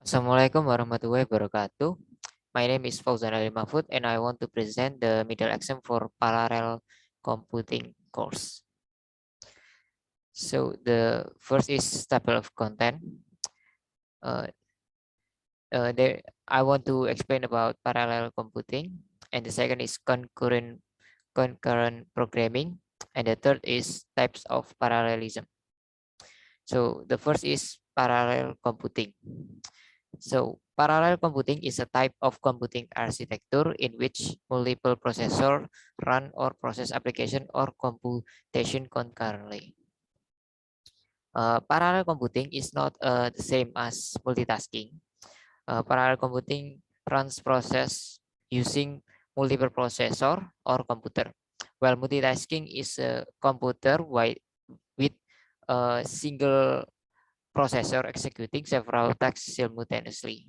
Assalamualaikum warahmatullahi wabarakatuh. My name is Fauzan Ali Mahfud and I want to present the middle exam for parallel computing course. So the first is table of content. Uh, there I want to explain about parallel computing, and the second is concurrent programming, and the third is types of parallelism. So the first is parallel computing. So parallel computing is a type of computing architecture in which multiple processors run or process application or computation concurrently. Parallel computing is not the same as multitasking. Parallel computing runs process using multiple processor or computer, while multitasking is a computer with a single processor executing several tasks simultaneously.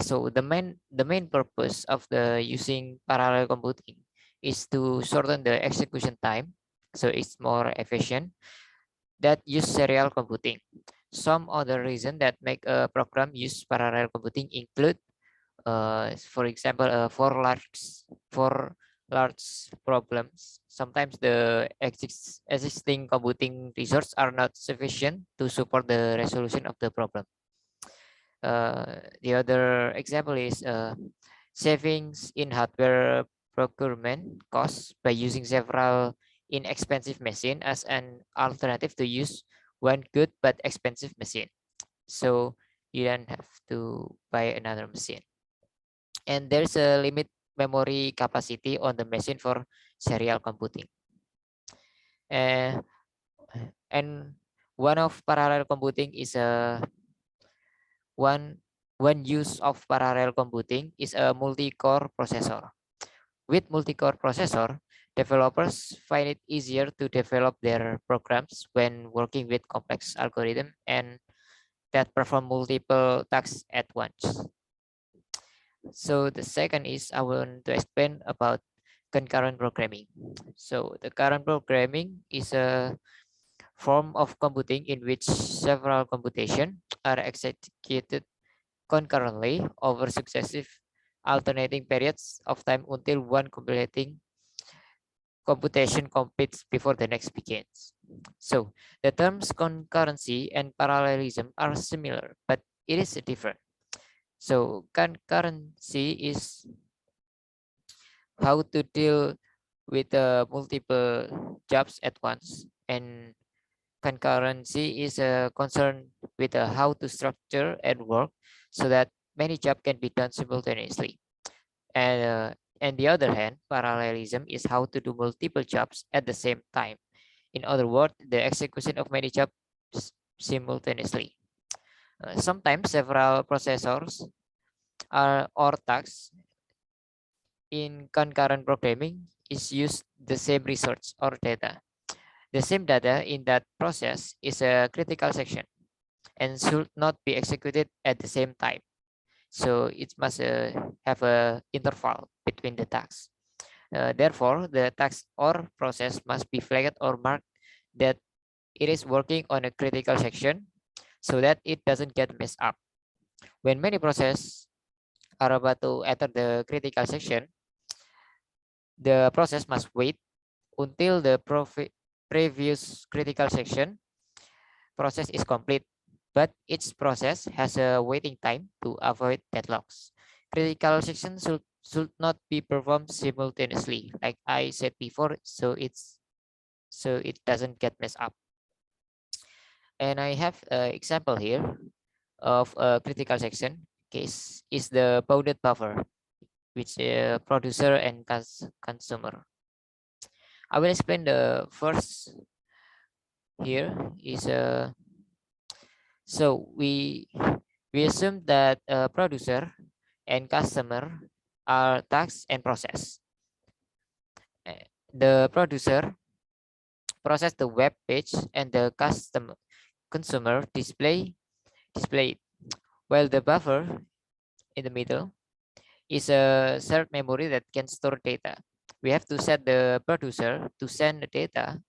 So the main purpose of the using parallel computing is to shorten the execution time, so it's more efficient that use serial computing. Some other reason that make a program use parallel computing include, for example, for large problems, sometimes the existing computing resources are not sufficient to support the resolution of the problem. The other example is savings in hardware procurement costs by using several inexpensive machine as an alternative to use one good but expensive machine. So you don't have to buy another machine. And there's a limit memory capacity on the machine for serial computing. Uh, and one of parallel computing is a one use of parallel computing is a multi-core processor. With multi-core processor, developers find it easier to develop their programs when working with complex algorithms and that perform multiple tasks at once. So the second is I want to explain about concurrent programming. So the current programming is a form of computing in which several computations are executed concurrently over successive alternating periods of time until one computation completes before the next begins. So the terms concurrency and parallelism are similar, but it is different. So concurrency is how to deal with multiple jobs at once, and concurrency is a concern with how to structure and work so that many jobs can be done simultaneously. And the other hand, parallelism is how to do multiple jobs at the same time. In other words, the execution of many jobs simultaneously. Sometimes several processors are or tasks in concurrent programming is used the same resource or data. The same data in that process is a critical section and should not be executed at the same time. So it must have a interval between the tasks. Therefore, the task or process must be flagged or marked that it is working on a critical section so that it doesn't get messed up. When many processes are about to enter the critical section, the process must wait until the previous critical section process is complete, but each process has a waiting time to avoid deadlocks. Critical sections should not be performed simultaneously, like I said before, so it doesn't get messed up. And I have an example here of a critical section case is the bounded buffer, which producer and consumer. I will explain the first here is so we assume that a producer and customer are tasks and process. The producer process the web page and the consumer display it, while the buffer in the middle is a shared memory that can store data. We have to set the producer to send the data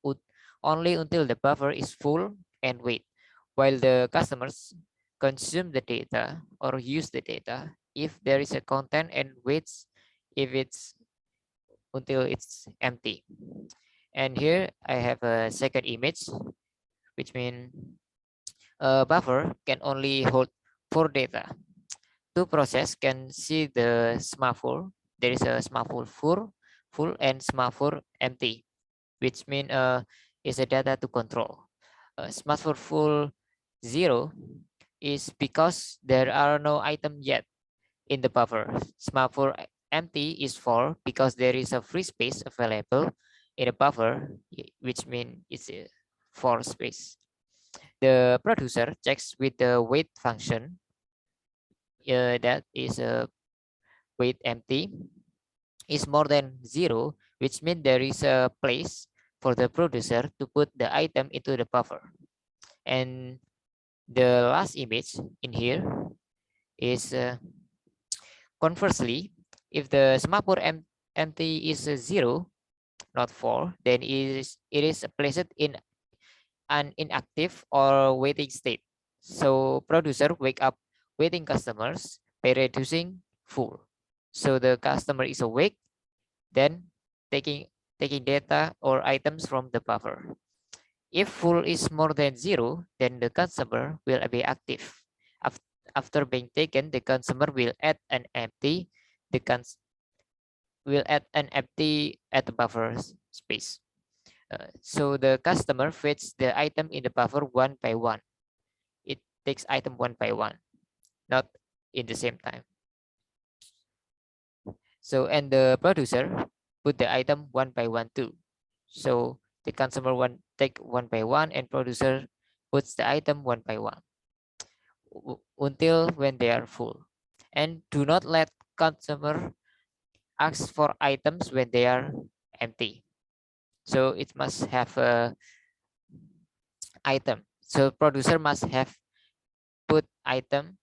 only until the buffer is full and wait, while the consume the data or use the data if there is a content and waits if it's until it's empty. And here I have a second image, which means a buffer can only hold 4 data. Two process can see the SMA4. There is a SMA4 full and SMA4 empty, which means is a data to control. SMA4 full 0 is because there are no item yet in the buffer. SMA4 empty is 4 because there is a free space available in a buffer, which means it's a 4 space. The producer checks with the wait function, that is a wait empty is more than 0, which means there is a place for the producer to put the item into the buffer. And the last image in here is conversely, if the SMA4 empty is 0, not 4, then it is placed in an inactive or waiting state. So producer wake up waiting customers by reducing full. So the customer is awake, then taking data or items from the buffer. If full is more than 0, then the consumer will be active. After being taken, the consumer will add an empty. Will add an empty at the buffer space. So the customer fetches the item in the buffer one by one. It takes item one by one, not in the same time. So, and the producer put the item one by one too. So the consumer take one by one and producer puts the item one by one until when they are full. And do not let consumer ask for items when they are empty. So it must have a item. So producer must have put item.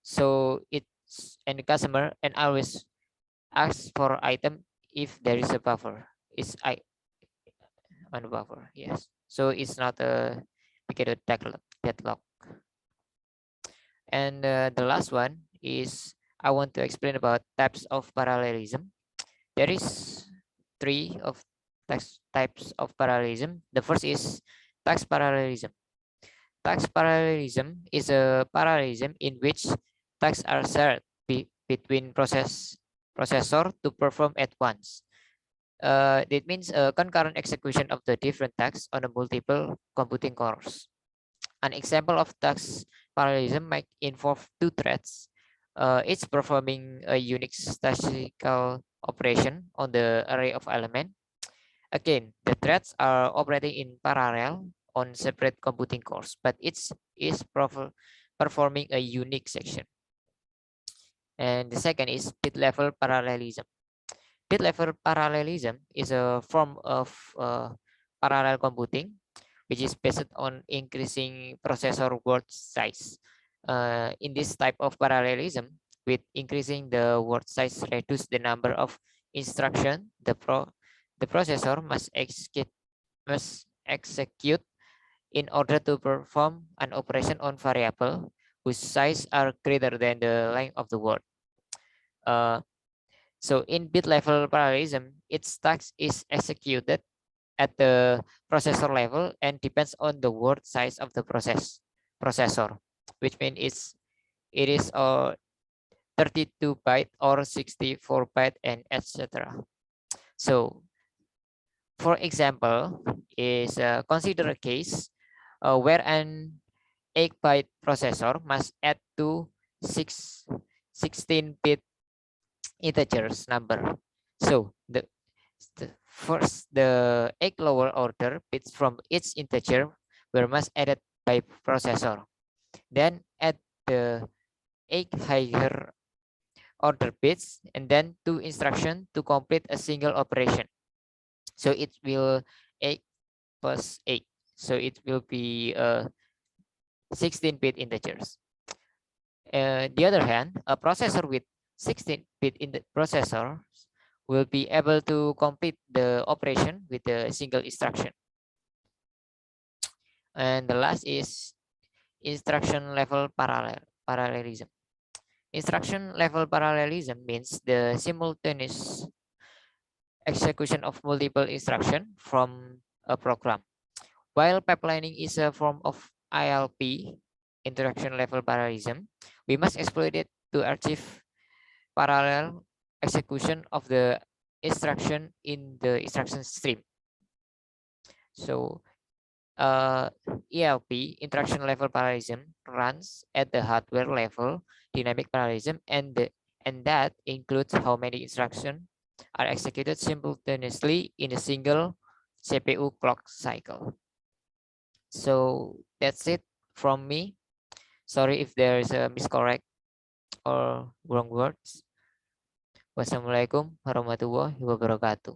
So it's and the customer and always ask for item if there is a buffer. It's on the buffer. Yes. So it's not a deadlock. And the last one is I want to explain about types of parallelism. There is 3 of types of parallelism. The first is task parallelism. Task parallelism is a parallelism in which tasks are shared between processor to perform at once. It means a concurrent execution of the different tasks on a multiple computing cores. An example of task parallelism might involve 2 threads, each performing a unique statistical operation on the array of elements. Again, the threads are operating in parallel on separate computing cores, but each is performing a unique section. And the second is bit level parallelism. Bit level parallelism is a form of parallel computing, which is based on increasing processor word size. In this type of parallelism, with increasing the word size reduce the number of instructions the processor must execute in order to perform an operation on variable whose size are greater than the length of the word. So in bit level parallelism, its task is executed at the processor level and depends on the word size of the processor, which means it is 32 byte or 64 byte and etc. So for example, is consider a case where an 8-byte processor must add to 16-bit integers number. So the first, the 8 lower order bits from each integer were must added by processor. Then add the 8 higher order bits and then 2 instructions to complete a single operation. So it will 8 plus 8. So it will be 16-bit integers. The other hand, a processor with 16-bit in the processor will be able to complete the operation with a single instruction. And the last is instruction level parallelism. Instruction level parallelism means the simultaneous execution of multiple instructions from a program. While pipelining is a form of ILP, instruction level parallelism, we must exploit it to achieve parallel execution of the instruction in the instruction stream. So ELP, instruction level parallelism, runs at the hardware level dynamic parallelism, and that includes how many instructions are executed simultaneously in a single CPU clock cycle. So that's it from me. Sorry if there is a miscorrect or wrong words. Wassalamualaikum warahmatullahi wabarakatuh.